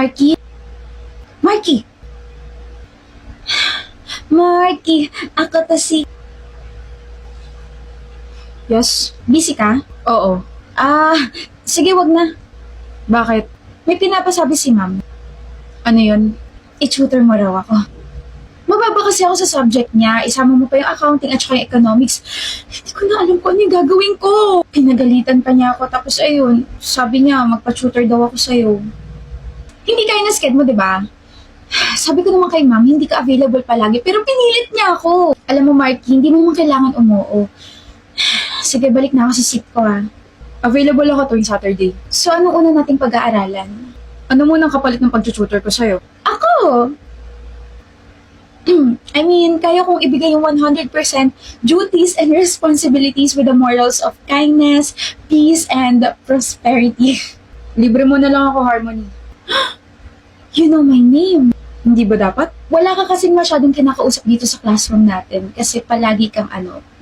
Marky? Marky! Marky, ako to si... Yes? Busy ka? Oo. Sige, wag na. Bakit? May pinapasabi si ma'am. Ano yun? I-tutor mo raw ako. Mababa kasi ako sa subject niya. Isama mo pa yung accounting at saka yung economics. Hindi ko na alam kung ano yung gagawin ko. Pinagalitan pa niya ako. Tapos ayun, sabi niya, magpa-tutor daw ako sa'yo. Hindi kayo na-sked mo, di ba? Sabi ko naman kay ma'am, hindi ka available palagi. Pero pinilit niya ako. Alam mo, Marky, hindi mo man kailangan umuo. Sige, balik na ako sa seat ko, ha. Available ako tuwing Saturday. So, anong una nating pag-aaralan? Ano munang kapalit ng pag-tutor ko sa'yo? Ako! I mean, kaya kong ibigay yung 100% duties and responsibilities with the morals of kindness, peace, and prosperity. Libre mo na lang ako, Harmony. You know my name. Hindi ba dapat? Wala ka kasing masyadong kinakausap dito sa classroom natin kasi palagi kang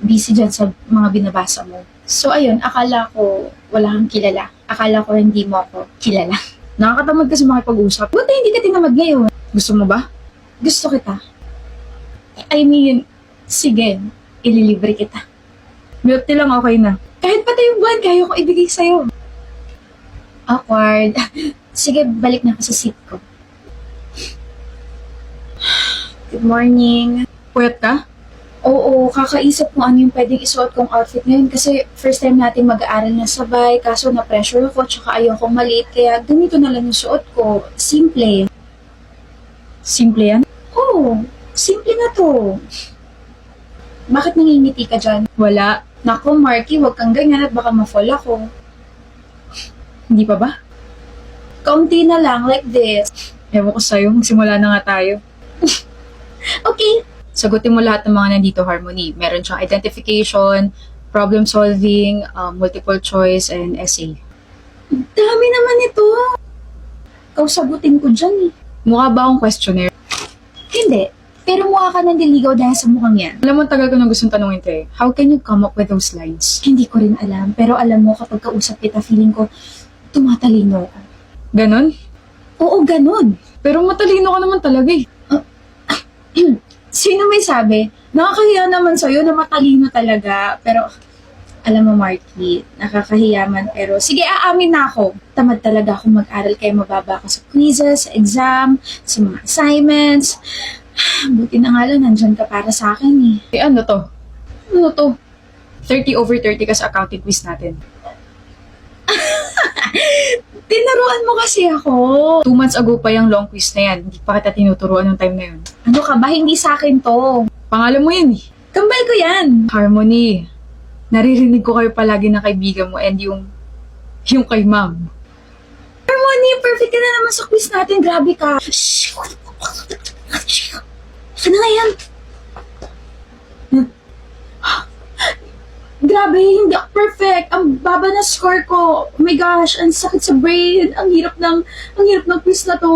busy dyan sa mga binabasa mo. So ayun, akala ko wala kang kilala. Akala ko hindi mo ako kilala. Nakakatamad kasi makipag-usap. Buti hindi ka tinamad ngayon. Gusto mo ba? Gusto kita. I mean, sige, ililibre kita. Milk tea lang okay na. Kahit pati yung buwan, kaya ko ibigay sa'yo. Awkward. Sige, balik na ako sa seat ko. Good morning. Puyat ka? Oo, kakaisip kung ano yung pwedeng isuot kong outfit ngayon kasi first time natin mag-aaral na sabay, kaso na-pressure ako, tsaka ayaw kong maliit, kaya ganito na lang yung suot ko. Simple. Simple yan? Oo, simple na to. Bakit nangingiti ka dyan? Wala. Naku, Marky, huwag kang ganyan at baka ma-fall ako. Hindi pa ba? Kaunti na lang, like this. Ewan ko sa'yo, magsimula na nga tayo. Okay. Sagutin mo lahat ng mga nandito, Harmony. Meron siyang identification, problem solving, multiple choice, and essay. Dami naman ito. Kausagutin ko dyan eh. Mukha ba akong questionnaire? Hindi. Pero mukha ka nang diligaw dahil sa mukhang yan. Alam mo, tagal ko nang gustong tanungin to eh. How can you come up with those lines? Hindi ko rin alam. Pero alam mo, kapag kausap kita, feeling ko, tumatalino ako. Ganon? Oo, ganun. Pero matalino ka naman talaga eh. Sino may sabi? Nakakahiya naman sa'yo na matalino talaga. Pero, alam mo, Marky, nakakahiya man. Pero, sige, aamin na ako. Tamad talaga ako mag-aral kaya mababa ako sa quizzes, sa exam, sa mga assignments. Buti na nga lang, nandyan ka para sa akin eh. Eh ano to? Ano to? 30/30 ka sa accounting quiz natin. Tinaruan mo kasi ako. 2 months ago pa yung long quiz na yan. Hindi pa kita tinuturuan ng time na yun. Ano ka ba? Hindi sa akin to. Pangalan mo yun eh. Kambal ko yan. Harmony. Naririnig ko kayo palagi ng kaibigan mo and yung kay ma'am. Harmony, perfect ka na naman sa quiz natin. Grabe ka. Shhh! Ano nga yan? Grabe, hindi ako perfect. Ang baba na score ko. Oh my gosh, ang sakit sa brain. Ang hirap ng quiz na to.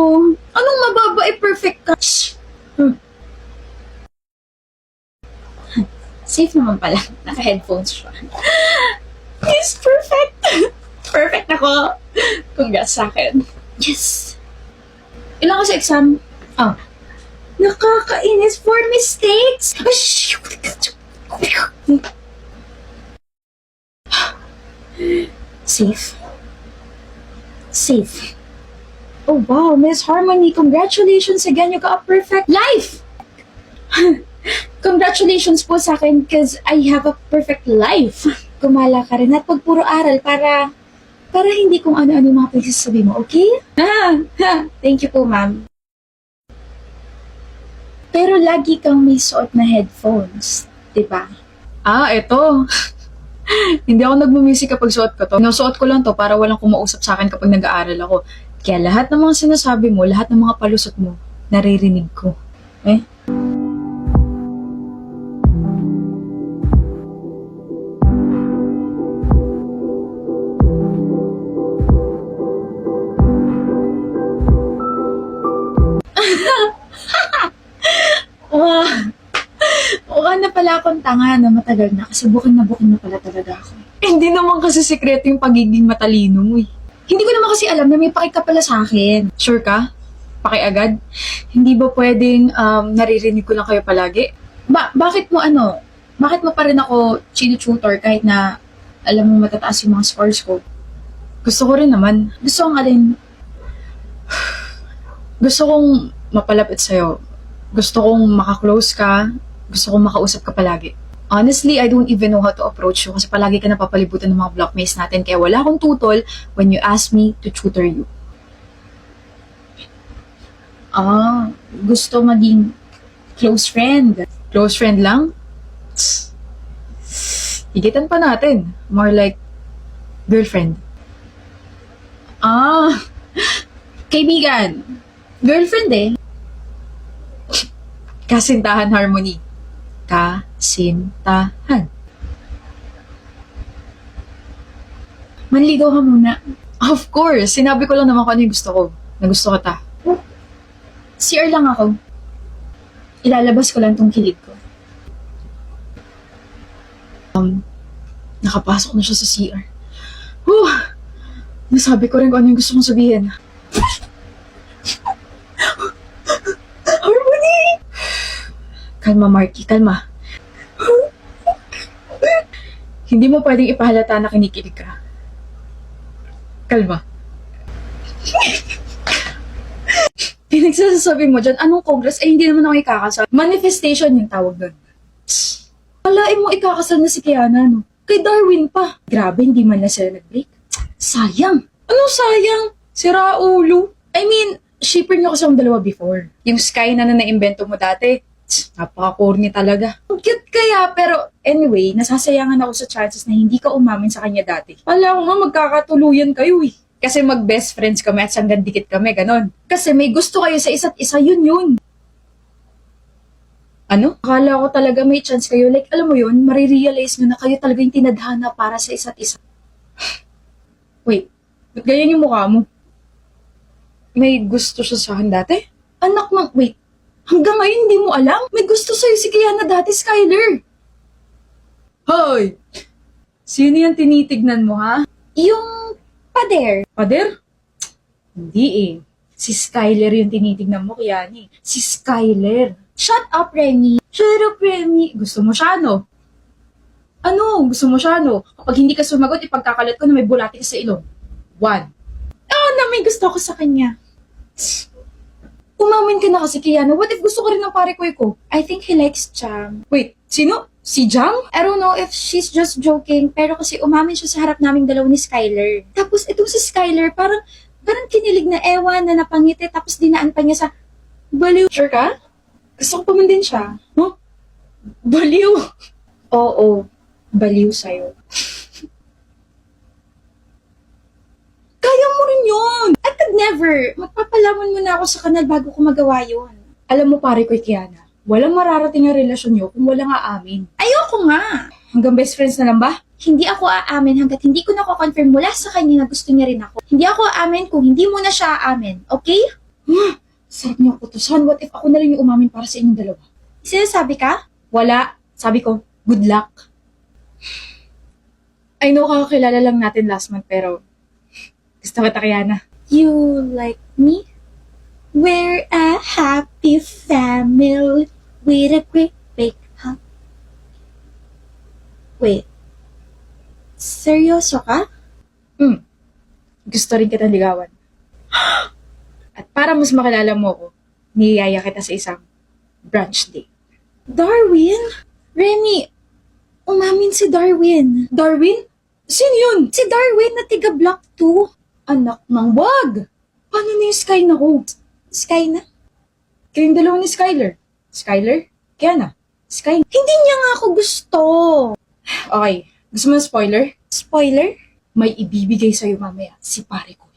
Anong mababa perfect ka? Shhh! Safe naman pala. Naka-headphones siya. Yes, perfect! Perfect ako. Congrats sa akin. Yes! Ilan ka sa exam? Oh. Nakakainis. 4 mistakes! Safe. Safe. Oh wow, Miss Harmony, congratulations again. You got a perfect life! Congratulations po sa akin because I have a perfect life. Gumala ka rin at pag puro aral para hindi kung ano-ano yung mga pagsasabi mo, okay? Thank you po, ma'am. Pero lagi kang may suot na headphones, di ba? Eto. Hindi ako nagmumusik kapag suot ko to. Sinusuot ko lang to para walang kumausap sa akin kapag nag-aaral ako. Kaya lahat ng mga sinasabi mo, lahat ng mga palusot mo, naririnig ko. Eh? Wow. Mukha na pala akong tanga na matagal na kasi bukin na pala talaga ako. Hindi naman kasi sikreto yung pagiging matalino mo eh. Hindi ko naman kasi alam na may paki ka pala sa akin. Sure ka? Pakiagad? Hindi ba pwedeng naririnig ko lang kayo palagi? Bakit mo bakit mo pa rin ako chinu-tutor kahit na alam mo matataas yung mga scores ko? Gusto ko rin naman. Gusto kong alin, Gusto kong mapalapit sa'yo. Gusto kong makaklose ka. Gusto kong makausap ka palagi. Honestly, I don't even know how to approach you kasi palagi ka napapalibutan ng mga blockmates natin kaya wala akong tutol when you ask me to tutor you. gusto maging close friend. Close friend lang? Tss. Higitan pa natin. More like girlfriend. Kaibigan. Girlfriend eh. Kasintahan harmony. Kasintahan. Manligaw ka muna. Of course, sinabi ko lang naman kung ano yung gusto ko. Na gusto ko ta. CR lang ako. Ilalabas ko lang tong kilig ko. Nakapasok na siya sa CR. Nasabi ko rin kung ano yung gusto kong sabihin. Harmony! Kalma, Marky. Kalma. Hindi mo pwedeng ipahalata na kinikilig ka. Kalma. Pinagsasasabi mo dyan, anong congress? Eh, hindi naman ako ikakasal. Manifestation yung tawag doon. Alain mo ikakasal na si Kiana, no? Kay Darwin pa. Grabe, hindi man na sila nag-break. Sayang. Anong sayang? Sira ulo. I mean, shipper niyo kasi ang dalawa before. Yung Sky na na-invento mo dati, napaka-corny talaga. Ang cute kaya, pero anyway, nasasayangan ako sa chances na hindi ka umamin sa kanya dati. Wala ko nga magkakatuluyan kayo eh. Kasi mag-best friends kami at sanggan dikit kami, ganon. Kasi may gusto kayo sa isa't isa, yun. Ano? Akala ko talaga may chance kayo. Like, alam mo yun, marirealize nyo na kayo talaga yung tinadhana para sa isa't isa. Wait, ba't ganyan yung mukha mo? May gusto siya sa akin dati? Anak ng, wait, hanggang ngayon hindi mo alam? May gusto sa'yo si Kiana dati, Skyler. Hoy! Sino yung tinitignan mo, ha? Yung pader. Pader? Hindi eh. Si Skyler yung tinitignan mo, Kiani. Si Skyler. Shut up, Remy. Shut up, Remy. Gusto mo siya, no? Ano? Gusto mo siya, no? Kapag hindi ka sumagot, ipagkakalat ko na may bulati ka sa ilong. 1. Na may gusto ko sa kanya. Umamin ka na kasi, Kiana. What if gusto ka rin ng pare ko? I think he likes Jam. Wait, sino? Si Jam? I don't know if she's just joking, pero kasi umamin siya sa harap naming dalawa ni Skyler. Tapos itong si Skyler, parang kinilig na ewan na napangiti, tapos dinaan pa niya sa baliw. Sure ka? Gusto ko pa man din siya. No? Baliw! Oo, baliw sa'yo. Kaya mo rin yun! I could never. Magpapalaman mo na ako sa kanal bago ko magawa yun. Alam mo pare ko, Kiana, walang mararating ang relasyon niyo kung walang aamin. Ayoko nga! Hanggang best friends na lang ba? Hindi ako aamin hanggat hindi ko nako-confirm mula sa kanya na gusto niya rin ako. Hindi ako aamin kung hindi mo na siya aamin. Okay? Sarap niyo kutusan. What if ako na rin yung umamin para sa inyong dalawa? Sinasabi ka? Wala. Sabi ko, good luck. I know kakakilala lang natin last month pero gusto kita, Kiana. You like me? We're a happy family with a great big hug. Wait. Seryoso ka? Gusto rin kitang ligawan. At para mas makilala mo ako, niyaya kita sa isang brunch date. Darwin? Remy, umamin si Darwin. Darwin? Sino yun? Si Darwin na tiga Block 2. Anak ng wag! Paano na yung Sky na ko? Sky na? Kayong dalawa ni Skyler. Skyler? Kiana? Sky? Hindi niya nga ako gusto. Okay. Gusto mo ng spoiler? Spoiler? May ibibigay sa'yo mamaya si pare ko.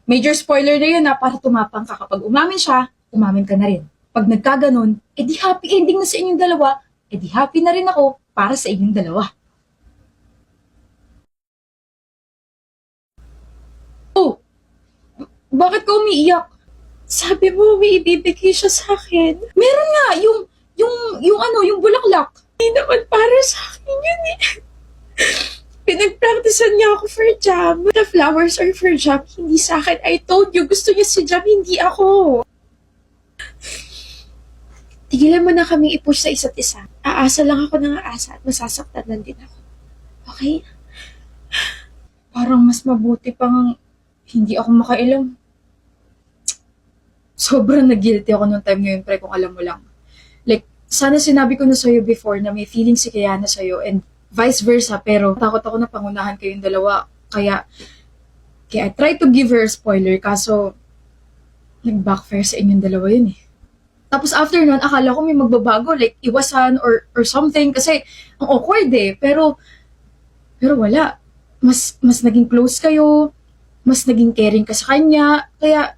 Major spoiler na yun na para tumapang ka. Kapag umamin siya, umamin ka na rin. Pag nagkaganon, edi happy ending na sa inyong dalawa, edi happy na rin ako para sa inyong dalawa. Oh! Bakit ka umiiyak? Sabi mo, may ibibigay siya sa akin. Meron nga, yung bulaklak. Hindi naman para sa akin yun eh. Pinag-practicean niya ako for Jam. The flowers are for Jam, hindi sa akin. I told you, gusto niya si Jam, hindi ako. Tigilan mo na kaming i-push sa isa't isa. Aasa lang ako ng aasa at masasaktan lang din ako. Okay? Parang mas mabuti pang hindi ako makailam. Sobrang nag-guilty ako nung time ngayon, pre, kung alam mo lang. Like, sana sinabi ko na sa'yo before na may feeling si Kiana sa'yo and vice versa, pero takot ako na pangunahan kayong dalawa. Kaya I tried to give her a spoiler, kaso nag-backfire sa inyong dalawa yun eh. Tapos after nun, akala ko may magbabago, like iwasan or something, kasi ang awkward eh. Pero wala. Mas naging close kayo, mas naging caring ka sa kanya, kaya,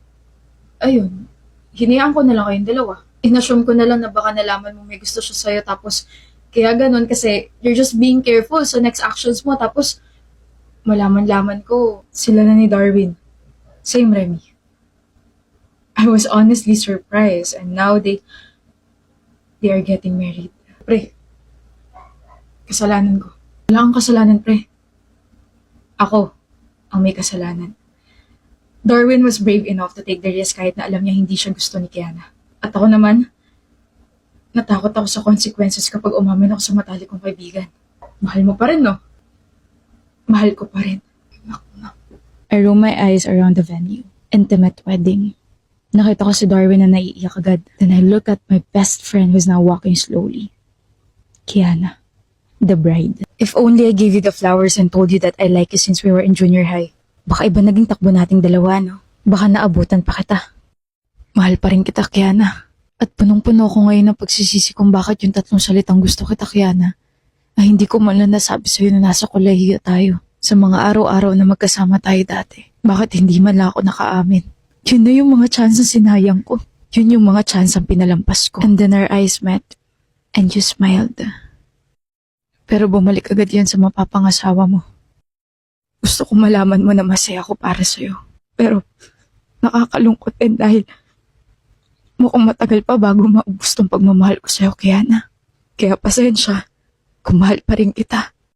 ayun, hinayaan ko na lang kayong dalawa. Inassume ko na lang na baka nalaman mo may gusto siya sa'yo, tapos, kaya ganun, kasi you're just being careful sa next actions mo, tapos, malaman-laman ko, sila na ni Darwin. Same Remy. I was honestly surprised, and now they are getting married. Pre, kasalanan ko. Wala kang kasalanan, pre. Ako ang may kasalanan. Darwin was brave enough to take the risk kahit na alam niya hindi siya gusto ni Kiana. At ako naman, natakot ako sa consequences kapag umamin ako sa matalik kong kaibigan. Mahal mo pa rin, no? Mahal ko pa rin. I roll my eyes around the venue. Intimate wedding. Nakita ko si Darwin na naiiyak agad. Then I look at my best friend who's now walking slowly. Kiana. The bride. If only I gave you the flowers and told you that I like you since we were in junior high. Baka iba naging takbo nating dalawa, no? Baka naabutan pa kita. Mahal pa rin kita, Kiana. At punong-puno ko ngayon ng pagsisisi kung bakit yung tatlong salitang gusto kita, Kiana, ay hindi ko man lang nasabi sa'yo na nasa kolehiyo tayo. Sa mga araw-araw na magkasama tayo dati. Bakit hindi man lang ako nakaamin? Yun na yung mga chance na sinayang ko. Yun yung mga chance ang pinalampas ko. And then our eyes met. And you smiled. Pero bumalik agad yan sa mapapangasawa mo. Gusto ko malaman mo na masaya ako para sa'yo. Pero nakakalungkot din dahil mukhang matagal pa bago maubos tong pagmamahal ko sa'yo, Kiana. Kaya pasensya, kung mahal pa rin kita.